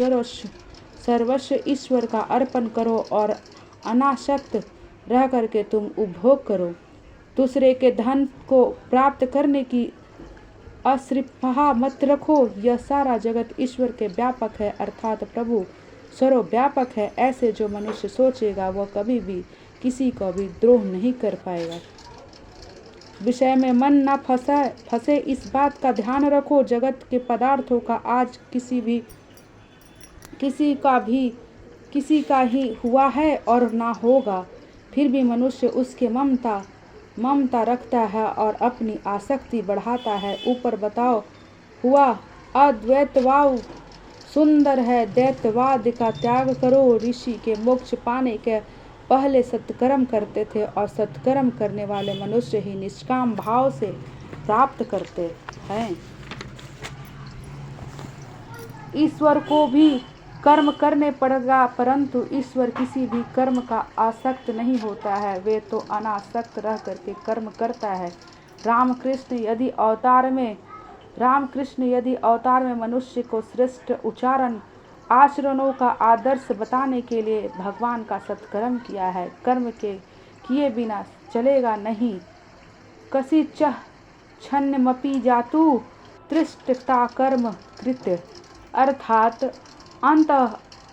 सर्वस्व ईश्वर का अर्पण करो और अनासक्त रह करके तुम उपभोग करो। दूसरे के धन को प्राप्त करने की असृपा मत रखो। यह सारा जगत ईश्वर के व्यापक है, अर्थात प्रभु सर्वव्यापक है। ऐसे जो मनुष्य सोचेगा वह कभी भी किसी को भी द्रोह नहीं कर पाएगा। विषय में मन न फंसे, इस बात का ध्यान रखो। जगत के पदार्थों का आज किसी का ही हुआ है और ना होगा, फिर भी मनुष्य उसके ममता रखता है और अपनी आसक्ति बढ़ाता है। ऊपर बताओ हुआ अद्वैतवाद सुंदर है, द्वैतवाद का त्याग करो। ऋषि के मोक्ष पाने के पहले सत्कर्म करते थे और सत्कर्म करने वाले मनुष्य ही निष्काम भाव से प्राप्त करते हैं। ईश्वर को भी कर्म करने पड़ेगा, परंतु ईश्वर किसी भी कर्म का आसक्त नहीं होता है, वे तो अनासक्त रह करके कर्म करता है। रामकृष्ण यदि अवतार में मनुष्य को श्रेष्ठ आचरणों का आदर्श बताने के लिए भगवान का सत्कर्म किया है। कर्म के किए बिना चलेगा नहीं। कसी छन्नमपि जातु तृष्टता कर्म कृत्य, अर्थात अंत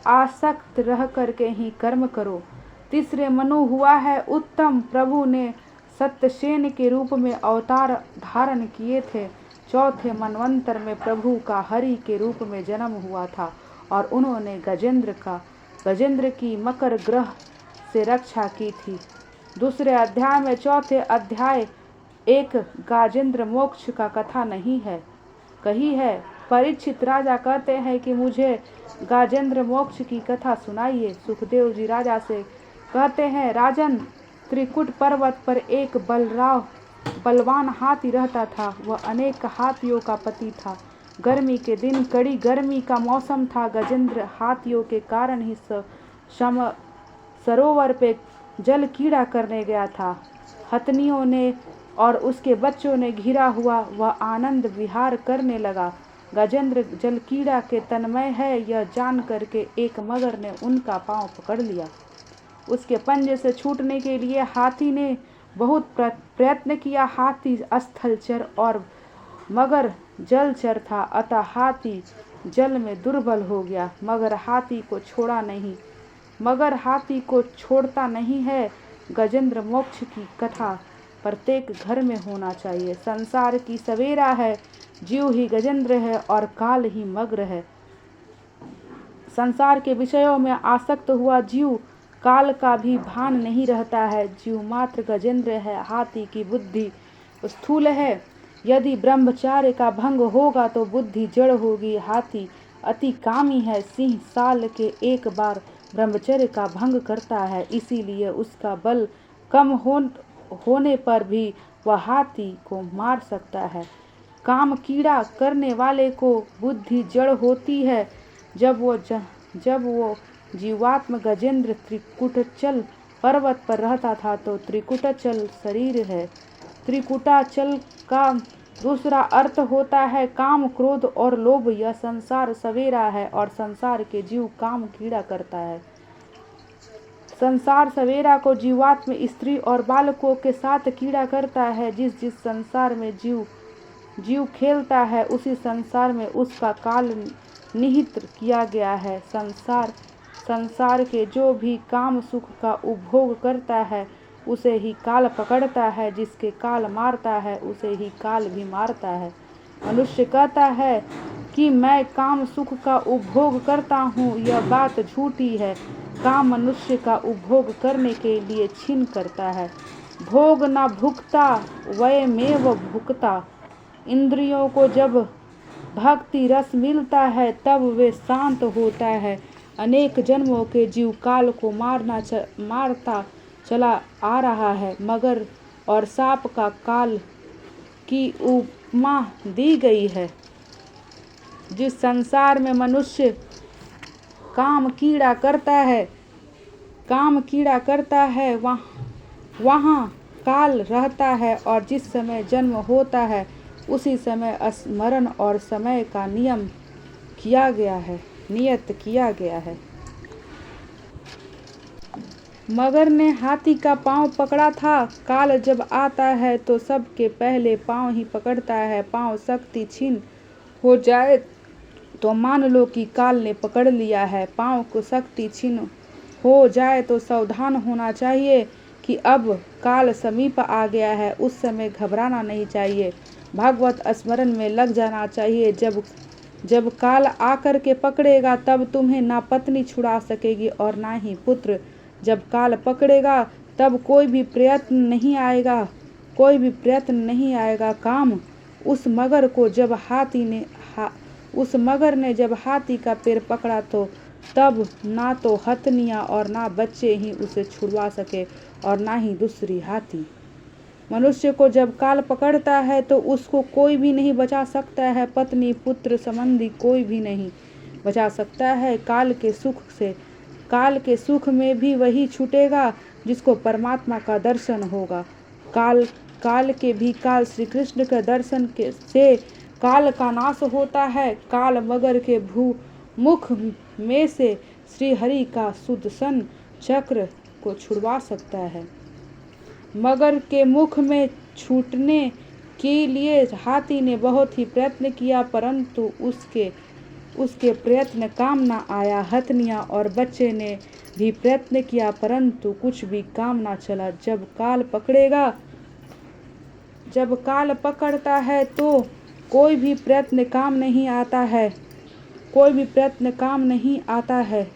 आसक्त रह करके ही कर्म करो। तीसरे मनु हुआ है उत्तम। प्रभु ने सत्यसेन के रूप में अवतार धारण किए थे। चौथे मनवंतर में प्रभु का हरि के रूप में जन्म हुआ था और उन्होंने गजेंद्र की मकर ग्रह से रक्षा की थी। दूसरे अध्याय में चौथे अध्याय एक गजेंद्र मोक्ष का कथा नहीं है कही है। परीक्षित राजा कहते हैं कि मुझे गजेंद्र मोक्ष की कथा सुनाइए। सुखदेव जी राजा से कहते हैं, राजन, त्रिकुट पर्वत पर एक बलवान हाथी रहता था। वह अनेक हाथियों का पति था। गर्मी के दिन कड़ी गर्मी का मौसम था। गजेंद्र हाथियों के कारण ही सरोवर पे जल कीड़ा करने गया था। हथनियों ने और उसके बच्चों ने घिरा हुआ वह आनंद विहार करने लगा। गजेंद्र जलकीड़ा के तन्मय है यह जान करके एक मगर ने उनका पांव पकड़ लिया। उसके पंजे से छूटने के लिए हाथी ने बहुत प्रयत्न किया। हाथी स्थलचर और मगर जलचर था, अतः हाथी जल में दुर्बल हो गया। मगर हाथी को छोड़ता नहीं है। गजेंद्र मोक्ष की कथा प्रत्येक घर में होना चाहिए। संसार की सवेरा है, जीव ही गजेंद्र है और काल ही मग्र है। संसार के विषयों में आसक्त हुआ जीव काल का भी भान नहीं रहता है। जीव मात्र गजेंद्र है। हाथी की बुद्धि स्थूल है। यदि ब्रह्मचार्य का भंग होगा तो बुद्धि जड़ होगी। हाथी अति कामी है। सिंह साल के एक बार ब्रह्मचर्य का भंग करता है, इसीलिए उसका बल कम होने पर भी वह हाथी को मार सकता है। काम कीड़ा करने वाले को बुद्धि जड़ होती है। जब वो जीवात्म गजेंद्र त्रिकुटाचल पर्वत पर रहता था तो त्रिकुटाचल शरीर है। त्रिकुटाचल का दूसरा अर्थ होता है काम, क्रोध और लोभ। यह संसार सवेरा है और संसार के जीव काम कीड़ा करता है। संसार सवेरा को जीवात्म स्त्री और बालकों के साथ कीड़ा करता है। जिस संसार में जीव खेलता है उसी संसार में उसका काल निहित किया गया है। संसार के जो भी काम सुख का उपभोग करता है उसे ही काल पकड़ता है। जिसके काल मारता है उसे ही काल भी मारता है। मनुष्य कहता है कि मैं काम सुख का उपभोग करता हूँ, यह बात झूठी है। काम मनुष्य का उपभोग करने के लिए छीन करता है। भोग न भुक्ता वयमेव भुक्ता। इंद्रियों को जब भक्ति रस मिलता है तब वे शांत होता है। अनेक जन्मों के जीव काल को मारता चला आ रहा है। मगर और सांप का काल की उपमा दी गई है। जिस संसार में मनुष्य काम कीड़ा करता है वहाँ काल रहता है और जिस समय जन्म होता है उसी समय स्मरण और समय का नियम किया गया है। नियत किया गया है। मगर ने हाथी का पांव पकड़ा था। काल जब आता है तो सबके पहले पांव ही पकड़ता है। पांव शक्ति छीन हो जाए तो मान लो कि काल ने पकड़ लिया है। पांव को शक्ति छीन हो जाए तो सावधान होना चाहिए कि अब काल समीप आ गया है। उस समय घबराना नहीं चाहिए, भागवत स्मरण में लग जाना चाहिए। जब काल आकर के पकड़ेगा तब तुम्हें ना पत्नी छुड़ा सकेगी और ना ही पुत्र। जब काल पकड़ेगा तब कोई भी प्रयत्न नहीं आएगा काम। उस मगर ने जब हाथी का पैर पकड़ा तो तब ना तो हथनियाँ और ना बच्चे ही उसे छुड़वा सके और ना ही दूसरी हाथी। मनुष्य को जब काल पकड़ता है तो उसको कोई भी नहीं बचा सकता है। पत्नी पुत्र संबंधी कोई भी नहीं बचा सकता है काल के सुख से। काल के सुख में भी वही छूटेगा जिसको परमात्मा का दर्शन होगा। काल श्री कृष्ण के दर्शन से काल का नाश होता है। काल मगर के मुख में से श्री हरि का सुदर्शन चक्र को छुड़वा सकता है। मगर के मुख में छूटने के लिए हाथी ने बहुत ही प्रयत्न किया, परंतु उसके प्रयत्न काम न आया। हथनियाँ और बच्चे ने भी प्रयत्न किया, परंतु कुछ भी काम न चला। जब काल पकड़ता है तो कोई भी प्रयत्न काम नहीं आता है।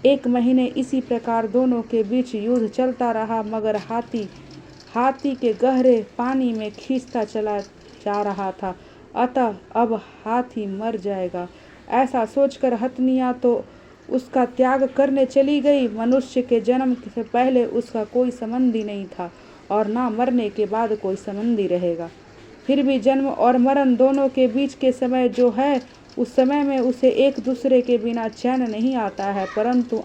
1 महीने इसी प्रकार दोनों के बीच युद्ध चलता रहा, मगर हाथी के गहरे पानी में खींचता चला जा रहा था, अतः अब हाथी मर जाएगा। ऐसा सोचकर हथनियाँ तो उसका त्याग करने चली गई। मनुष्य के जन्म से पहले उसका कोई संबंधी नहीं था और ना मरने के बाद कोई संबंधी रहेगा। फिर भी जन्म और मरण दोनों के बीच के समय जो है, उस समय में उसे एक दूसरे के बिना चैन नहीं आता है, परंतु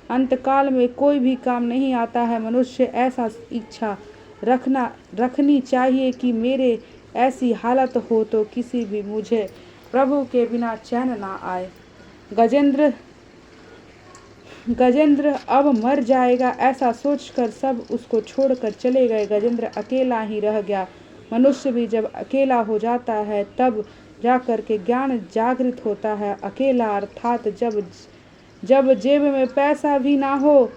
अंतकाल में कोई भी काम नहीं आता है। मनुष्य ऐसा इच्छा रखनी चाहिए कि मेरे ऐसी हालत हो तो किसी भी मुझे प्रभु के बिना चैन ना आए। गजेंद्र अब मर जाएगा, ऐसा सोचकर सब उसको छोड़कर चले गए। गजेंद्र अकेला ही रह गया। मनुष्य भी जब अकेला हो जाता है तब जाकर के ज्ञान जागृत होता है। अकेला अर्थात जब जेब में पैसा भी ना हो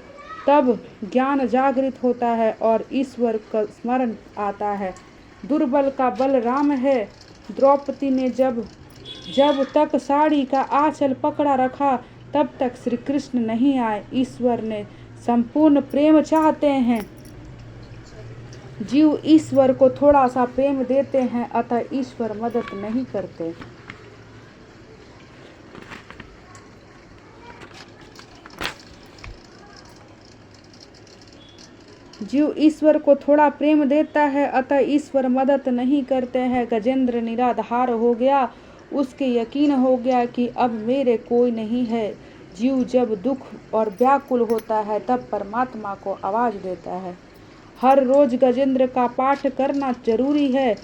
तब ज्ञान जागृत होता है और ईश्वर का स्मरण आता है। दुर्बल का बल राम है। द्रौपदी ने जब तक साड़ी का आंचल पकड़ा रखा तब तक श्री कृष्ण नहीं आए। ईश्वर ने संपूर्ण प्रेम चाहते हैं। जीव ईश्वर को थोड़ा सा प्रेम देते हैं, अतः ईश्वर मदद नहीं करते। जीव ईश्वर को थोड़ा प्रेम देता है, अतः ईश्वर मदद नहीं करते हैं। गजेंद्र निराधार हो गया। उसके यकीन हो गया कि अब मेरे कोई नहीं है। जीव जब दुख और व्याकुल होता है तब परमात्मा को आवाज देता है। हर रोज गजेंद्र का पाठ करना जरूरी है।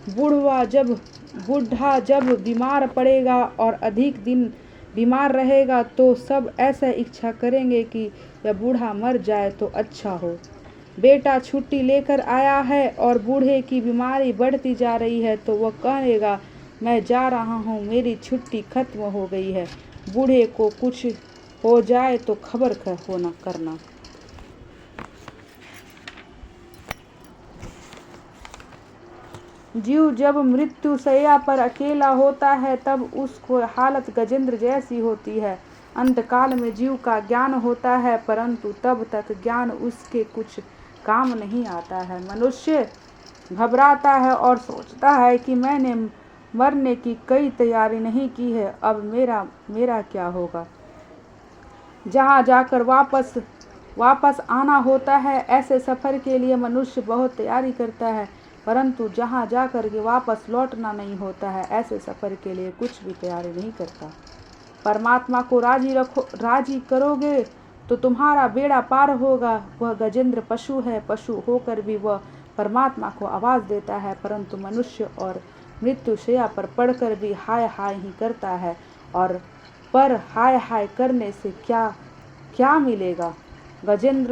बूढ़ा जब बीमार पड़ेगा और अधिक दिन बीमार रहेगा तो सब ऐसा इच्छा करेंगे कि यह बूढ़ा मर जाए तो अच्छा हो। बेटा छुट्टी लेकर आया है और बूढ़े की बीमारी बढ़ती जा रही है तो वह कहेगा मैं जा रहा हूँ, मेरी छुट्टी खत्म हो गई है। बूढ़े को कुछ हो जाए तो खबर करना। जीव जब मृत्यु शैया पर अकेला होता है तब उसको हालत गजेंद्र जैसी होती है। अंतकाल में जीव का ज्ञान होता है, परंतु तब तक ज्ञान उसके कुछ काम नहीं आता है। मनुष्य घबराता है और सोचता है कि मैंने मरने की कई तैयारी नहीं की है, अब मेरा क्या होगा। जहाँ जाकर वापस आना होता है, ऐसे सफ़र के लिए मनुष्य बहुत तैयारी करता है, परंतु जहाँ जाकर के वापस लौटना नहीं होता है, ऐसे सफ़र के लिए कुछ भी तैयारी नहीं करता। परमात्मा को राजी करोगे तो तुम्हारा बेड़ा पार होगा। वह गजेंद्र पशु है, पशु होकर भी वह परमात्मा को आवाज़ देता है, परंतु मनुष्य और मृत्यु शैया पर पड़कर भी हाय हाय ही करता है और पर हाय हाय करने से क्या क्या मिलेगा। गजेंद्र